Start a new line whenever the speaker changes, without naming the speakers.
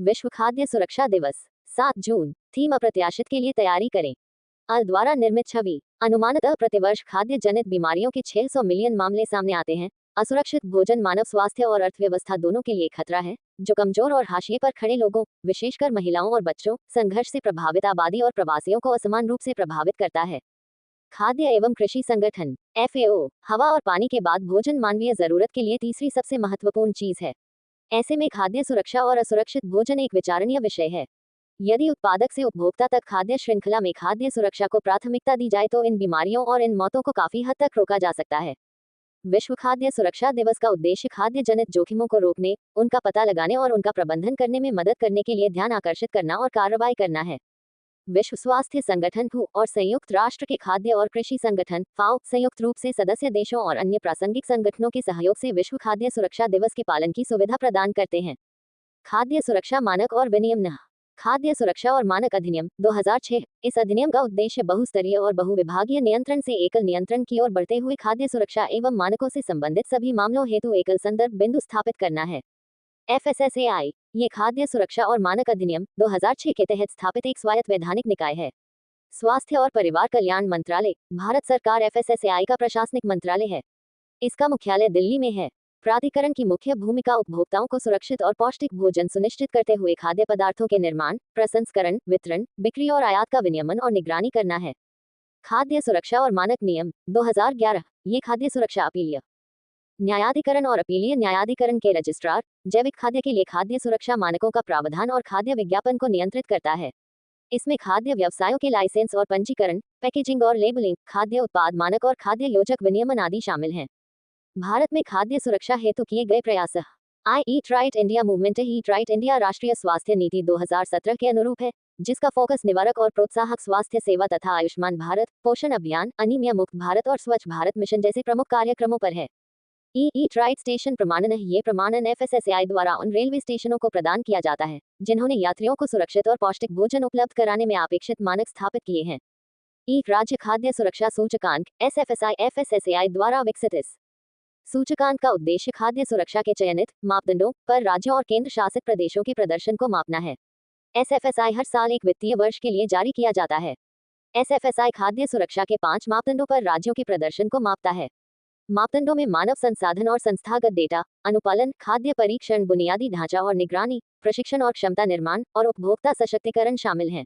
विश्व खाद्य सुरक्षा दिवस 7 जून। थीम अप्रत्याशित के लिए तैयारी करें। अल द्वारा निर्मित छवि। अनुमानतः प्रतिवर्ष खाद्य जनित बीमारियों के 600 मिलियन मामले सामने आते हैं। असुरक्षित भोजन मानव स्वास्थ्य और अर्थव्यवस्था दोनों के लिए खतरा है, जो कमजोर और हाशिए पर खड़े लोगों, विशेषकर महिलाओं और बच्चों, संघर्ष से प्रभावित आबादी और प्रवासियों को असमान रूप से प्रभावित करता है। खाद्य एवं कृषि संगठन FAO, हवा और पानी के बाद भोजन मानवीय जरूरत के लिए तीसरी सबसे महत्वपूर्ण चीज है। ऐसे में खाद्य सुरक्षा और असुरक्षित भोजन एक विचारणीय विषय है। यदि उत्पादक से उपभोक्ता तक खाद्य श्रृंखला में खाद्य सुरक्षा को प्राथमिकता दी जाए तो इन बीमारियों और इन मौतों को काफी हद तक रोका जा सकता है। विश्व खाद्य सुरक्षा दिवस का उद्देश्य खाद्य जनित जोखिमों को रोकने, उनका पता लगाने और उनका प्रबंधन करने में मदद करने के लिए ध्यान आकर्षित करना और कार्रवाई करना है। विश्व स्वास्थ्य संगठन WHO और संयुक्त राष्ट्र के खाद्य और कृषि संगठन FAO संयुक्त रूप से सदस्य देशों और अन्य प्रासंगिक संगठनों के सहयोग से विश्व खाद्य सुरक्षा दिवस के पालन की सुविधा प्रदान करते हैं। खाद्य सुरक्षा मानक और विनियमन। खाद्य सुरक्षा और मानक अधिनियम 2006। इस अधिनियम का उद्देश्य बहुस्तरीय और बहुविभागीय नियंत्रण से एकल नियंत्रण की ओर बढ़ते हुए खाद्य सुरक्षा एवं मानकों से संबंधित सभी मामलों हेतु एकल संदर्भ बिंदु स्थापित करना है। FSSAI, ये खाद्य सुरक्षा और मानक अधिनियम 2006 के तहत स्थापित एक स्वायत्त वैधानिक निकाय है। स्वास्थ्य और परिवार कल्याण मंत्रालय, भारत सरकार FSSAI का प्रशासनिक मंत्रालय है। इसका मुख्यालय दिल्ली में है। प्राधिकरण की मुख्य भूमिका उपभोक्ताओं को सुरक्षित और पौष्टिक भोजन सुनिश्चित करते हुए खाद्य पदार्थों के निर्माण, प्रसंस्करण, वितरण, बिक्री और आयात का विनियमन और निगरानी करना है। खाद्य सुरक्षा और मानक नियम 2011, ये खाद्य सुरक्षा अपीलीय न्यायाधिकरण और अपीलीय न्यायाधिकरण के रजिस्ट्रार, जैविक खाद्य के लिए खाद्य सुरक्षा मानकों का प्रावधान और खाद्य विज्ञापन को नियंत्रित करता है। इसमें खाद्य व्यवसायों के लाइसेंस और पंजीकरण, पैकेजिंग और लेबलिंग, खाद्य उत्पाद मानक और खाद्य योजक विनियमन आदि शामिल हैं। भारत में खाद्य सुरक्षा हेतु किए गए प्रयास। I eat right India movement eat right India राष्ट्रीय स्वास्थ्य नीति 2017 के अनुरूप है, जिसका फोकस निवारक और प्रोत्साहक स्वास्थ्य सेवा तथा आयुष्मान भारत, पोषण अभियान, अनीमिया मुक्त भारत और स्वच्छ भारत मिशन जैसे प्रमुख कार्यक्रमों पर है। ईट राइट स्टेशन प्रमाणन। ये प्रमाणन FSSAI द्वारा उन रेलवे स्टेशनों को प्रदान किया जाता है जिन्होंने यात्रियों को सुरक्षित और पौष्टिक भोजन उपलब्ध कराने में अपेक्षित मानक स्थापित किए हैं। ईट राज्य खाद्य सुरक्षा सूचकांक SFSI FSSAI द्वारा विकसित इस सूचकांक का उद्देश्य खाद्य सुरक्षा के चयनित मापदंडों पर राज्यों और केंद्र शासित प्रदेशों के प्रदर्शन को मापना है। SFSI हर साल एक वित्तीय वर्ष के लिए जारी किया जाता है। SFSI खाद्य सुरक्षा के 5 मापदंडों पर राज्यों के प्रदर्शन को मापता है। मापदंडों में मानव संसाधन और संस्थागत डेटा, अनुपालन, खाद्य परीक्षण, बुनियादी ढांचा और निगरानी, प्रशिक्षण और क्षमता निर्माण और उपभोक्ता सशक्तिकरण शामिल हैं।